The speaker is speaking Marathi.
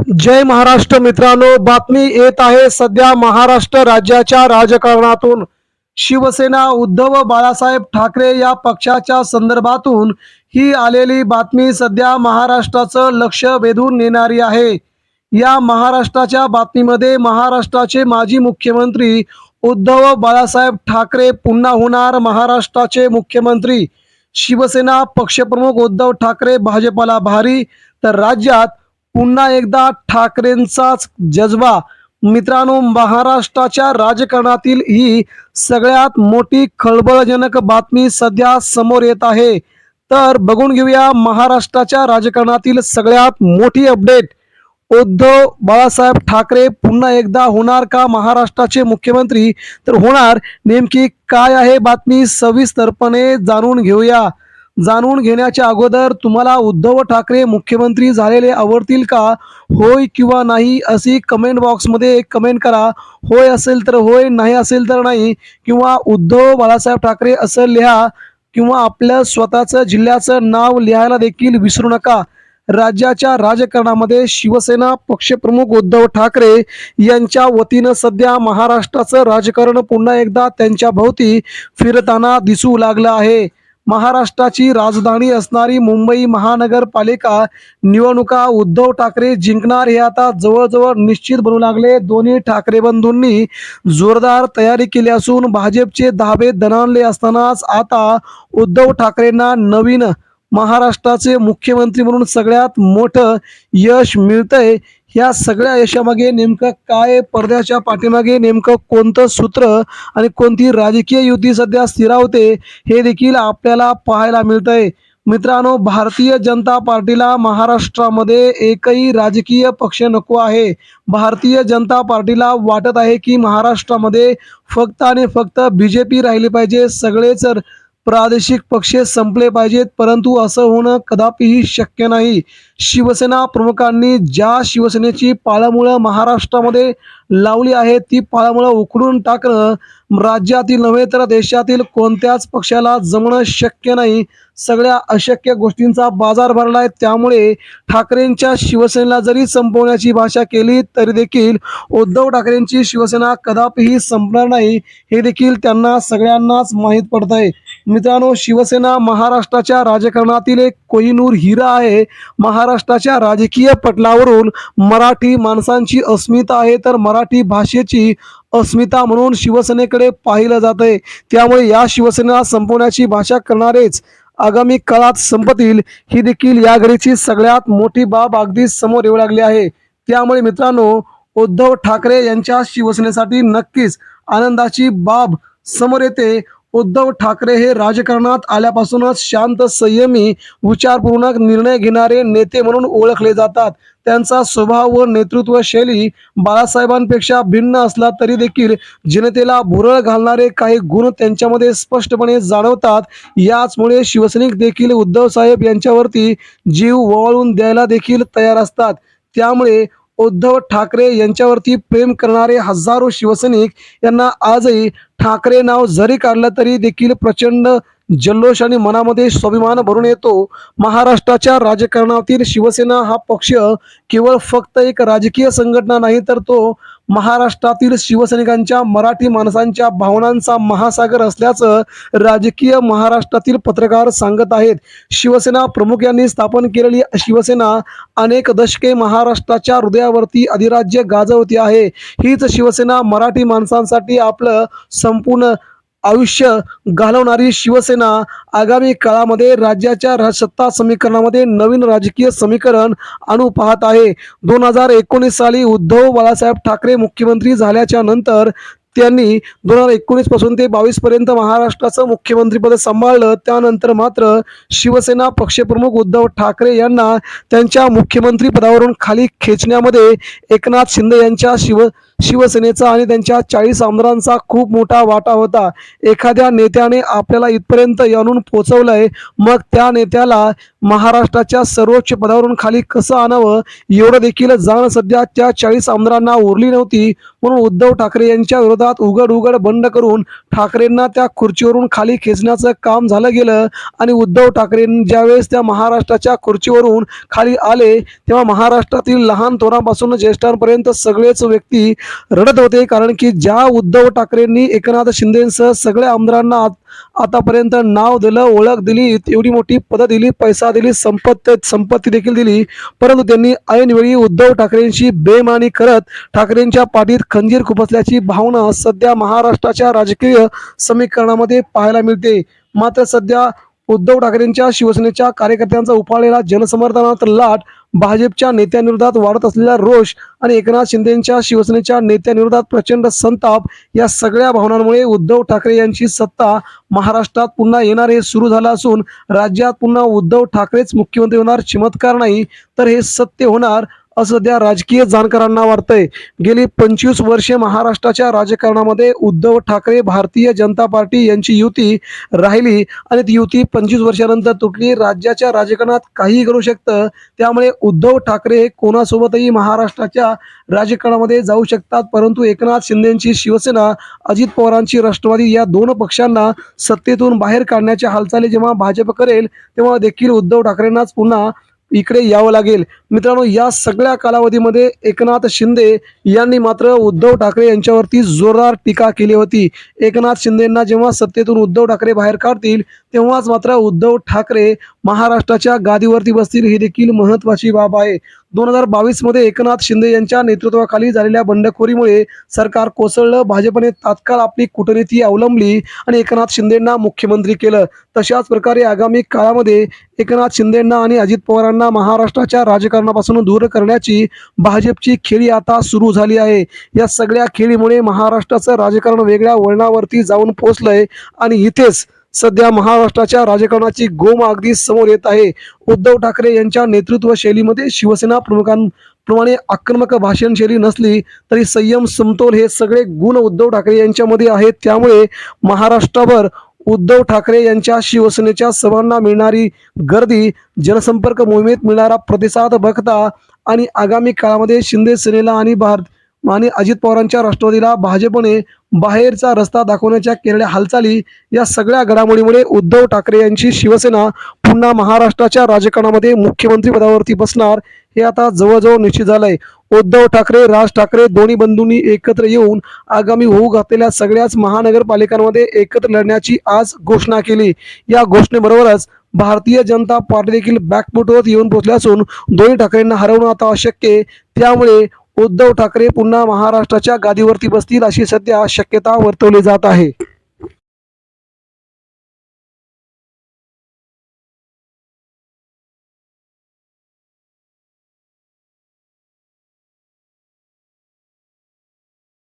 जय महाराष्ट्र मित्रांनो, बातमी येत आहे सध्या महाराष्ट्र राज्याच्या राजकारणातून। शिवसेना उद्धव बाळासाहेब ठाकरे या पक्षाच्या संदर्भातून ही आलेली बातमी सध्या महाराष्ट्राचं लक्ष वेधून नेणारी आहे। या महाराष्ट्राच्या बातमीमध्ये महाराष्ट्राचे माजी मुख्यमंत्री उद्धव बाळासाहेब ठाकरे पुन्हा होणार महाराष्ट्राचे मुख्यमंत्री। शिवसेना पक्षप्रमुख उद्धव ठाकरे भाजपला भारी, तर राज्यात पुन्हा एकदा ठाकरेंचाच जज्बा। मित्रांनो, महाराष्ट्राच्या राजकारणातील ही सगळ्यात मोठी खळबळजनक बातमी सध्या समोर येत आहे। तर बघून घेऊया महाराष्ट्राच्या राजकारणातील सगळ्यात मोठी अपडेट। उद्धव बाळासाहेब ठाकरे पुन्हा एकदा होणार का महाराष्ट्राचे मुख्यमंत्री? तर होणार नेमकी काय आहे बातमी, सविस्तरपणे जाणून घेऊया। जाणून घेण्याच्या अगोदर तुम्हाला उद्धव ठाकरे मुख्यमंत्री झालेले आवडतील का? होय किंवा नाही अशी कमेंट बॉक्समध्ये कमेंट करा। होय असेल तर होय, नाही असेल तर नाही, किंवा उद्धव बाळासाहेब ठाकरे असं लिहा, किंवा आपल्या स्वतःचं जिल्ह्याचं नाव लिहायला देखील विसरू नका। राज्याच्या राजकारणामध्ये शिवसेना पक्षप्रमुख उद्धव ठाकरे यांच्या वतीनं सध्या महाराष्ट्राचं राजकारण पुन्हा एकदा त्यांच्या भोवती फिरताना दिसू लागलं आहे। महाराष्ट्राची राजधानी असणारी मुंबई महानगरपालिका निवडणुका उद्धव ठाकरे जिंकणार हे आता जवळजवळ निश्चित बनू लागले। दोन्ही ठाकरे बंधूंनी जोरदार तयारी केली असून भाजपचे धाबे दणाणले असतानाच आता उद्धव ठाकरेंना नवीन महाराष्ट्राचे मुख्यमंत्री म्हणून सगळ्यात मोठं यश मिळतंय। या सगळ्या यशामागे नेमकं काय, पडद्याच्या पाठीमागे नेमकं कोणतं सूत्र आणि कोणती राजकीय युती सध्या स्थिरावते हे देखील आपल्याला पाहायला मिळतंय। मित्रांनो, भारतीय जनता पार्टीला महाराष्ट्रामध्ये एकही राजकीय पक्ष नको आहे। भारतीय जनता पार्टीला वाटत आहे की महाराष्ट्रामध्ये फक्त आणि फक्त बीजेपी राहिली पाहिजे, सगळेच प्रादेशिक पक्ष संपले पाहिजेत, परंतु असं होणं कदापिही शक्य नाही। शिवसेना प्रमुखांनी ज्या शिवसेनेची पाळंमुळं महाराष्ट्रामध्ये लावली आहे ती पाळंमुळं उखडून टाकणं राज्यातील नव्हे तर देशातील कोणत्याच पक्षाला जमणं शक्य नाही। सगळ्या अशक्य गोष्टींचा बाजार भरलाय, त्यामुळे ठाकरेंच्या शिवसेनेला जरी संपवण्याची भाषा केली तरी देखील उद्धव ठाकरेंची शिवसेना कदापिही संपणार नाही हे देखील त्यांना सगळ्यांनाच माहीत पडतंय। मित्रांनो, शिवसेना महाराष्ट्राच्या राजकारणातील एक कोहिनूर हिरा आहे। महाराष्ट्राच्या राजकीय पटलावरून मराठी माणसांची अस्मिता आहे, तर मराठी भाषेची अस्मिता म्हणून शिवसेनेकडे पाहिलं जातंय। त्यामुळे या शिवसेनेला संपवण्याची भाषा करणारेच आगामी काळात संपतील ही देखील या घडीची सगळ्यात मोठी बाब अगदी समोर येऊ लागली आहे। त्यामुळे मित्रांनो, उद्धव ठाकरे यांच्या शिवसेनेसाठी नक्कीच आनंदाची बाब समोर येते। उद्धव ठाकरे हे राजकारणात आल्यापासूनच शांत, संयमी, विचारपूर्वक निर्णय घेणारे नेते म्हणून ओळखले जातात। त्यांचा स्वभाव व नेतृत्व शैली बाळासाहेबांपेक्षा भिन्न असला तरी देखील जनतेला भुरळ घालणारे काही गुण त्यांच्यामध्ये स्पष्टपणे जाणवतात। याचमुळे शिवसैनिक देखील उद्धव साहेब यांच्यावरती जीव ओवाळून द्यायला देखील तयार असतात। त्यामुळे उद्धव ठाकरे यांच्यावरती प्रेम करणारे हजारो शिवसैनिक यांना आजही ठाकरे नाव जरी काढलं तरी देखील प्रचंड जल्लोष आणि मनामध्ये स्वाभिमान भरून येतो। महाराष्ट्राच्या राजकारणातील शिवसेना हा पक्ष केवळ फक्त एक राजकीय संघटना नाही, तर तो महाराष्ट्रातील शिवसैनिकांच्या, मराठी माणसांच्या भावनांचा महासागर असल्याचं राजकीय महाराष्ट्रातील पत्रकार सांगत आहेत। शिवसेना प्रमुख यांनी स्थापन केलेली शिवसेना अनेक दशके महाराष्ट्राच्या हृदयावरती अधिराज्य गाजवती आहे। हीच शिवसेना मराठी माणसांसाठी आपलं संपूर्ण आयुष्य घालवणारी शिवसेना आगामी काळामध्ये राज्याच्या सत्ता समीकरणामध्ये नवीन राजकीय समीकरण आणू पाहत आहे। 2019 साली उद्धव बाळासाहेब ठाकरे मुख्यमंत्री झाल्याच्या नंतर त्यांनी 2019 पासून ते 22 पर्यंत महाराष्ट्राचं मुख्यमंत्रीपद सांभाळलं। त्यानंतर मात्र शिवसेना पक्षप्रमुख उद्धव ठाकरे यांना त्यांच्या मुख्यमंत्री पदावरून खाली खेचण्यामध्ये एकनाथ शिंदे यांच्या शिवसेनेचा आणि त्यांच्या 40 आमदारांचा खूप मोठा वाटा होता. एखाद्या नेत्याने आपल्याला इथपर्यंत आणून पोहोचवलंय, मग त्या नेत्याला महाराष्ट्राच्या सर्वोच्च पदावरून खाली कसं आणावं एवढं देखील जाण सध्या त्या 40 आमदारांना उरली नव्हती. म्हणून उद्धव ठाकरे यांच्या विरोधात उघड उघड बंड करून ठाकरेंना त्या खुर्चीवरून खाली खेचण्याचं काम झालं गेलं. आणि उद्धव ठाकरे ज्यावेळेस त्या महाराष्ट्राच्या खुर्चीवरून खाली आले तेव्हा महाराष्ट्रातील लहान थोरांपासून ज्येष्ठांपर्यंत सगळेच व्यक्ती रडत होते. कारण की ज्या उद्धव ठाकरेंनी एकनाथ शिंदेसह सगळ्या आमदारांना आतापर्यंत नाव दिलं, ओळख दिली, एवढी मोठी पदं दिली, पैसा दिली, संपत्ती देखील दिली, परंतु त्यांनी ऐनवेळी उद्धव ठाकरेंशी बेईमानी करत ठाकरेंच्या पाठीत खंजीर खुपसल्याची भावना सध्या महाराष्ट्राच्या राजकीय समीकरणामध्ये पाहायला मिळते. मात्र सध्या उद्धव ठाकरेंच्या शिवसेनेच्या कार्यकर्त्यांचा उफाळलेला जनसमर्थनात लाट, भाजपच्या नेत्यांविरोधात वाढत असलेला रोष आणि एकनाथ शिंदेच्या शिवसेनेच्या नेत्यांविरोधात प्रचंड संताप या सगळ्या भावनांमुळे उद्धव ठाकरे यांची सत्ता महाराष्ट्रात पुन्हा येणार हे सुरू झालं असून राज्यात पुन्हा उद्धव ठाकरेच मुख्यमंत्री होणार चमत्कार नाही तर हे सत्य होणार असं सध्या राजकीय जाणकारांना वाटतंय. गेली 25 वर्षे महाराष्ट्राच्या राजकारणामध्ये उद्धव ठाकरे भारतीय जनता पार्टी यांची युती राहिली आणि ती युती 25 वर्षानंतर तुटली. राज्याच्या राजकारणात काहीही करू शकतं, त्यामुळे उद्धव ठाकरे हे कोणासोबतही महाराष्ट्राच्या राजकारणामध्ये जाऊ शकतात. परंतु एकनाथ शिंदेची शिवसेना, अजित पवारांची राष्ट्रवादी या दोन पक्षांना सत्तेतून बाहेर काढण्याच्या हालचाली जेव्हा भाजप करेल तेव्हा देखील उद्धव ठाकरेंनाच पुन्हा इकडे यावं लागेल. मित्रांनो, या सगळ्या कालावधीमध्ये एकनाथ शिंदे यांनी मात्र उद्धव ठाकरे यांच्यावरती जोरदार टीका केली होती. एकनाथ शिंदेंना जेव्हा सत्तेतून उद्धव ठाकरे बाहेर काढतील तेव्हाच मात्र उद्धव ठाकरे महाराष्ट्राच्या गादीवरती बसतील, ही देखील महत्त्वाची बाब आहे. 2022 मध्ये एकनाथ शिंदे यांच्या नेतृत्वाखाली झालेल्या बंडखोरीमुळे सरकार कोसळलं. भाजपने तात्काळ आपली कूटनीती अवलंबली आणि एकनाथ शिंदेंना मुख्यमंत्री केलं. तशाच प्रकारे आगामी काळामध्ये एकनाथ शिंदेंना आणि अजित पवारांना महाराष्ट्राच्या राजकारणापासून दूर करण्याची भाजपची खेळी आता सुरू झाली आहे. या सगळ्या खेळीमुळे महाराष्ट्राचं राजकारण वेगळ्या वळणावरती जाऊन पोहोचलंय आणि इथेच सध्या महाराष्ट्राच्या राजकारणाची गोमा अगदी समोर येत आहे. उद्धव ठाकरे यांच्या नेतृत्व शैलीमध्ये शिवसेना प्रमुखांप्रमाणे आक्रमक भाषण शैली नसली तरी संयम, समतोल हे सगळे गुण उद्धव ठाकरे यांच्यामध्ये आहेत. त्यामुळे महाराष्ट्राभर उद्धव ठाकरे यांच्या शिवसेनेच्या सभांना मिळणारी गर्दी, जनसंपर्क मोहिमेत मिळणारा प्रतिसाद बघता आणि आगामी काळामध्ये शिंदे सेनेला आणि अजित पवारांच्या राष्ट्रवादीला भाजपने बाहेरचा रस्ता दाखवण्याच्या केलेल्या हालचाली या सगळ्या घडामोडीमुळे उद्धव ठाकरे यांची शिवसेना पुन्हा महाराष्ट्राच्या राजकारणामध्ये मुख्यमंत्री पदावरती बसणार हे आता जवळजवळ निश्चित झालंय. उद्धव ठाकरे, राज ठाकरे दोन्ही बंधूंनी एकत्र येऊन आगामी होऊ घातलेल्या सगळ्याच महानगरपालिकांमध्ये एकत्र लढण्याची आज घोषणा केली. या घोषणेबरोबरच भारतीय जनता पार्टी देखील बॅकफुटवर येऊन पोहोचली असून दोन्ही ठाकरेंना हरवणं आता अशक्य आहे. त्यामुळे उद्धव ठाकरे पुन्हा महाराष्ट्राच्या गादीवरती बसतील अशी सध्या शक्यता वर्तवली जात आहे.